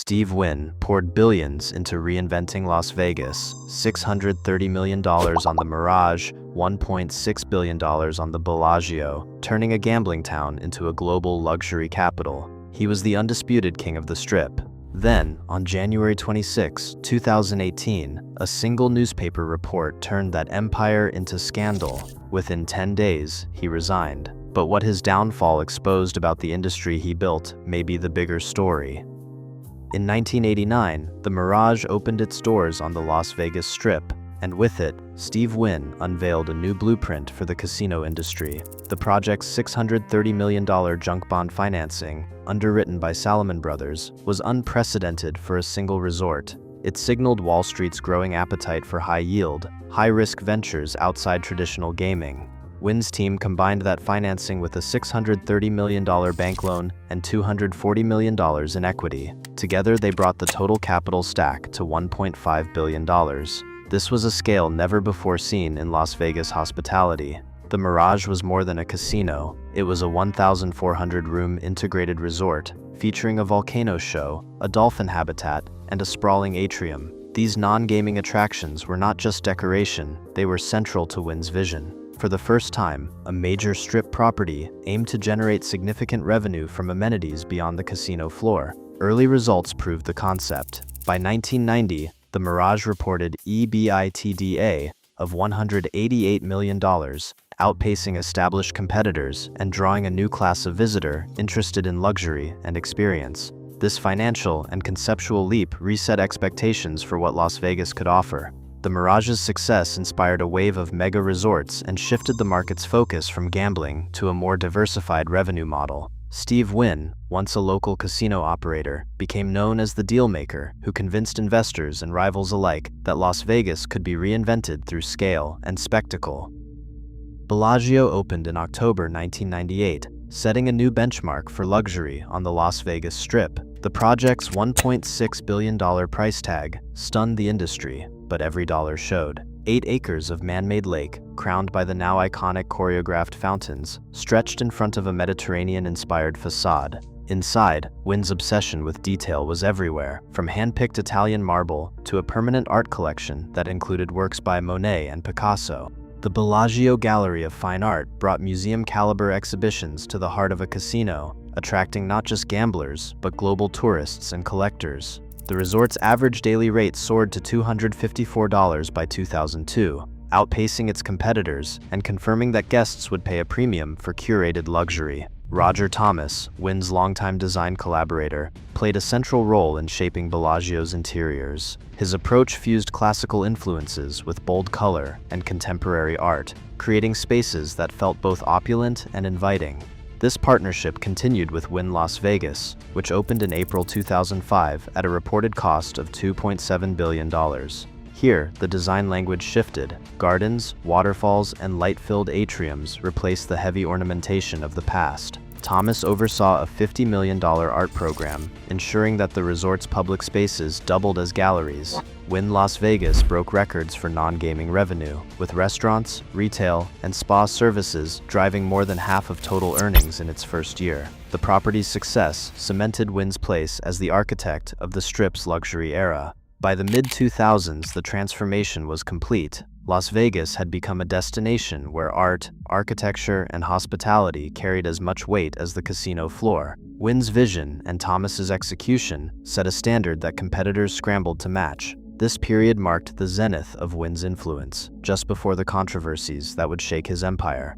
Steve Wynn poured billions into reinventing Las Vegas, $630 million on the Mirage, $1.6 billion on the Bellagio, turning a gambling town into a global luxury capital. He was the undisputed king of the Strip. Then, on January 26, 2018, a single newspaper report turned that empire into scandal. Within 10 days, he resigned. But what his downfall exposed about the industry he built may be the bigger story. In 1989, the Mirage opened its doors on the Las Vegas Strip, and with it, Steve Wynn unveiled a new blueprint for the casino industry. The project's $630 million junk bond financing, underwritten by Salomon Brothers, was unprecedented for a single resort. It signaled Wall Street's growing appetite for high-yield, high-risk ventures outside traditional gaming. Wynn's team combined that financing with a $630 million bank loan and $240 million in equity. Together, they brought the total capital stack to $1.5 billion. This was a scale never before seen in Las Vegas hospitality. The Mirage was more than a casino. It was a 1,400-room integrated resort, featuring a volcano show, a dolphin habitat, and a sprawling atrium. These non-gaming attractions were not just decoration, they were central to Wynn's vision. For the first time, a major Strip property aimed to generate significant revenue from amenities beyond the casino floor. Early results proved the concept. By 1990, the Mirage reported EBITDA of $188 million, outpacing established competitors and drawing a new class of visitor interested in luxury and experience. This financial and conceptual leap reset expectations for what Las Vegas could offer. The Mirage's success inspired a wave of mega resorts and shifted the market's focus from gambling to a more diversified revenue model. Steve Wynn, once a local casino operator, became known as the dealmaker who convinced investors and rivals alike that Las Vegas could be reinvented through scale and spectacle. Bellagio opened in October 1998, setting a new benchmark for luxury on the Las Vegas Strip. The project's $1.6 billion price tag stunned the industry, but every dollar showed. 8 acres of man-made lake, crowned by the now iconic choreographed fountains, stretched in front of a Mediterranean-inspired facade. Inside, Wynn's obsession with detail was everywhere, from hand-picked Italian marble to a permanent art collection that included works by Monet and Picasso. The Bellagio Gallery of Fine Art brought museum-caliber exhibitions to the heart of a casino, attracting not just gamblers, but global tourists and collectors. The resort's average daily rate soared to $254 by 2002, outpacing its competitors and confirming that guests would pay a premium for curated luxury. Roger Thomas, Wynn's longtime design collaborator, played a central role in shaping Bellagio's interiors. His approach fused classical influences with bold color and contemporary art, creating spaces that felt both opulent and inviting. This partnership continued with Wynn Las Vegas, which opened in April 2005 at a reported cost of $2.7 billion. Here, the design language shifted. Gardens, waterfalls, and light-filled atriums replaced the heavy ornamentation of the past. Thomas oversaw a $50 million art program, ensuring that the resort's public spaces doubled as galleries. Wynn Las Vegas broke records for non-gaming revenue, with restaurants, retail, and spa services driving more than half of total earnings in its first year. The property's success cemented Wynn's place as the architect of the Strip's luxury era. By the mid-2000s, the transformation was complete. Las Vegas had become a destination where art, architecture, and hospitality carried as much weight as the casino floor. Wynn's vision and Thomas's execution set a standard that competitors scrambled to match. This period marked the zenith of Wynn's influence, just before the controversies that would shake his empire.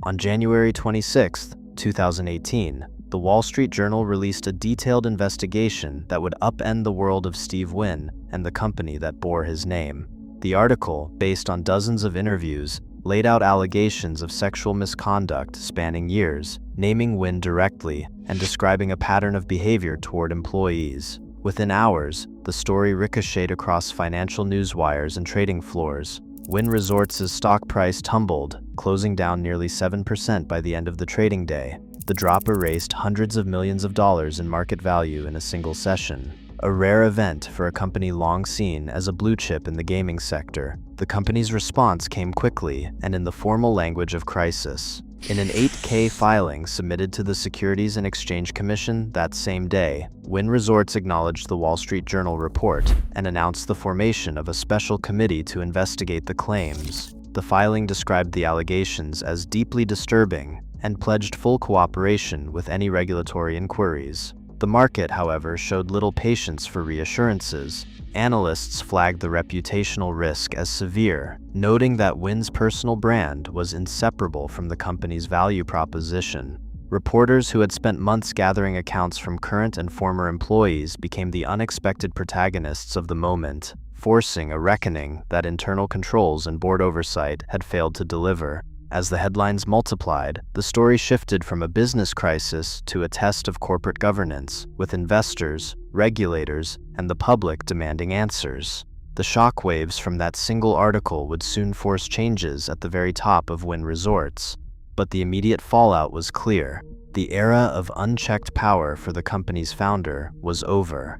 On January 26, 2018, the Wall Street Journal released a detailed investigation that would upend the world of Steve Wynn and the company that bore his name. The article, based on dozens of interviews, laid out allegations of sexual misconduct spanning years, naming Wynn directly and describing a pattern of behavior toward employees. Within hours, the story ricocheted across financial news wires and trading floors. Wynn Resorts' stock price tumbled, closing down nearly 7% by the end of the trading day. The drop erased hundreds of millions of dollars in market value in a single session. A rare event for a company long seen as a blue chip in the gaming sector. The company's response came quickly and in the formal language of crisis. In an 8K filing submitted to the Securities and Exchange Commission that same day, Wynn Resorts acknowledged the Wall Street Journal report and announced the formation of a special committee to investigate the claims. The filing described the allegations as deeply disturbing and pledged full cooperation with any regulatory inquiries. The market, however, showed little patience for reassurances. Analysts flagged the reputational risk as severe, noting that Wynn's personal brand was inseparable from the company's value proposition. Reporters who had spent months gathering accounts from current and former employees became the unexpected protagonists of the moment, forcing a reckoning that internal controls and board oversight had failed to deliver. As the headlines multiplied, the story shifted from a business crisis to a test of corporate governance, with investors, regulators, and the public demanding answers. The shockwaves from that single article would soon force changes at the very top of Wynn Resorts. But the immediate fallout was clear. The era of unchecked power for the company's founder was over.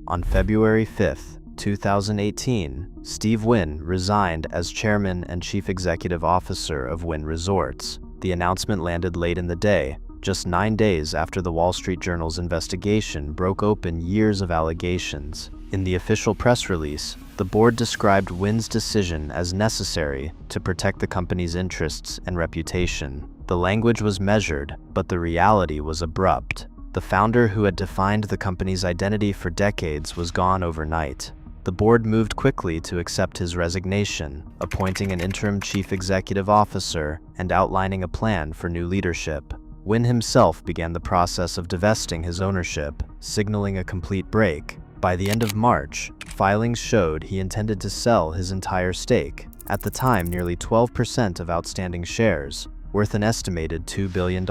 On February 5, 2018, Steve Wynn resigned as chairman and chief executive officer of Wynn Resorts. The announcement landed late in the day, just 9 days after the Wall Street Journal's investigation broke open years of allegations. In the official press release, the board described Wynn's decision as necessary to protect the company's interests and reputation. The language was measured, but the reality was abrupt. The founder who had defined the company's identity for decades was gone overnight. The board moved quickly to accept his resignation, appointing an interim chief executive officer and outlining a plan for new leadership. Wynn himself began the process of divesting his ownership, signaling a complete break. By the end of March, filings showed he intended to sell his entire stake, at the time nearly 12% of outstanding shares, worth an estimated $2 billion.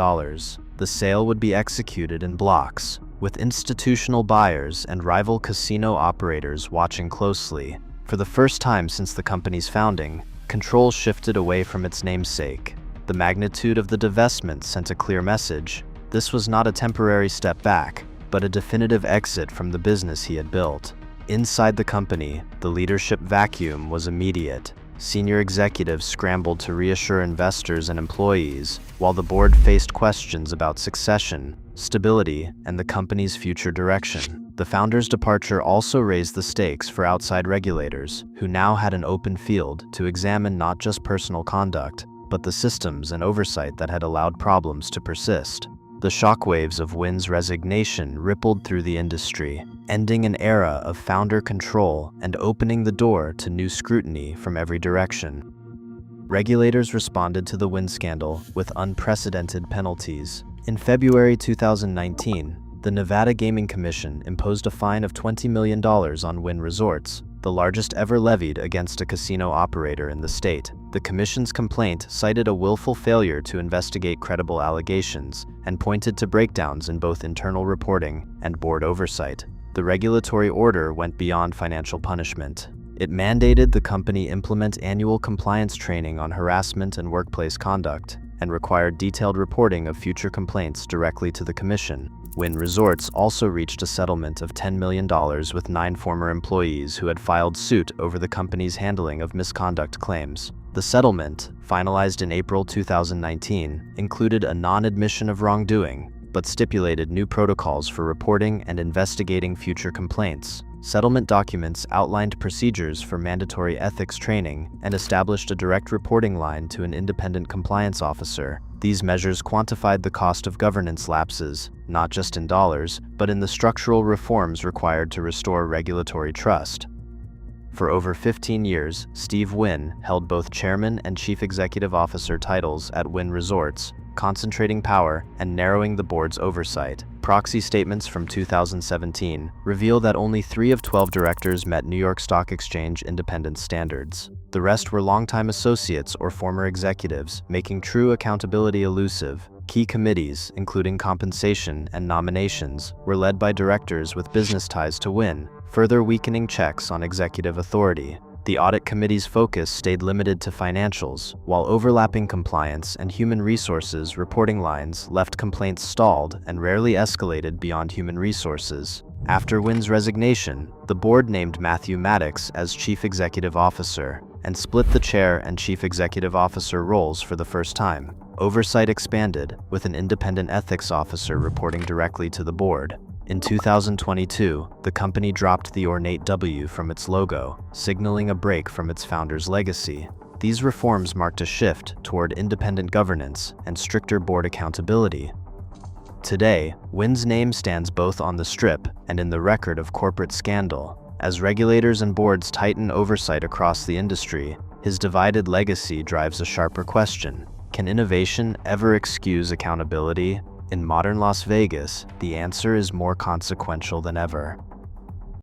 The sale would be executed in blocks, with institutional buyers and rival casino operators watching closely. For the first time since the company's founding, control shifted away from its namesake. The magnitude of the divestment sent a clear message. This was not a temporary step back, but a definitive exit from the business he had built. Inside the company, the leadership vacuum was immediate. Senior executives scrambled to reassure investors and employees, while the board faced questions about succession, stability, and the company's future direction. The founder's departure also raised the stakes for outside regulators, who now had an open field to examine not just personal conduct, but the systems and oversight that had allowed problems to persist. The shockwaves of Wynn's resignation rippled through the industry, ending an era of founder control and opening the door to new scrutiny from every direction. Regulators responded to the Wynn scandal with unprecedented penalties. In February 2019, the Nevada Gaming Commission imposed a fine of $20 million on Wynn Resorts, the largest ever levied against a casino operator in the state. The commission's complaint cited a willful failure to investigate credible allegations and pointed to breakdowns in both internal reporting and board oversight. The regulatory order went beyond financial punishment. It mandated the company implement annual compliance training on harassment and workplace conduct, and required detailed reporting of future complaints directly to the commission. Wynn Resorts also reached a settlement of $10 million with 9 former employees who had filed suit over the company's handling of misconduct claims. The settlement, finalized in April 2019, included a non-admission of wrongdoing, but stipulated new protocols for reporting and investigating future complaints. Settlement documents outlined procedures for mandatory ethics training and established a direct reporting line to an independent compliance officer. These measures quantified the cost of governance lapses, not just in dollars, but in the structural reforms required to restore regulatory trust. For over 15 years, Steve Wynn held both chairman and chief executive officer titles at Wynn Resorts, concentrating power and narrowing the board's oversight. Proxy statements from 2017 reveal that only 3 of 12 directors met New York Stock Exchange independence standards. The rest were longtime associates or former executives, making true accountability elusive. Key committees, including compensation and nominations, were led by directors with business ties to Wynn, further weakening checks on executive authority. The audit committee's focus stayed limited to financials, while overlapping compliance and human resources reporting lines left complaints stalled and rarely escalated beyond human resources. After Wynn's resignation, the board named Matthew Maddox as chief executive officer, and split the chair and chief executive officer roles for the first time. Oversight expanded, with an independent ethics officer reporting directly to the board. In 2022, the company dropped the ornate W from its logo, signaling a break from its founder's legacy. These reforms marked a shift toward independent governance and stricter board accountability. Today, Wynn's name stands both on the Strip and in the record of corporate scandal. As regulators and boards tighten oversight across the industry, his divided legacy drives a sharper question. Can innovation ever excuse accountability? In modern Las Vegas, the answer is more consequential than ever.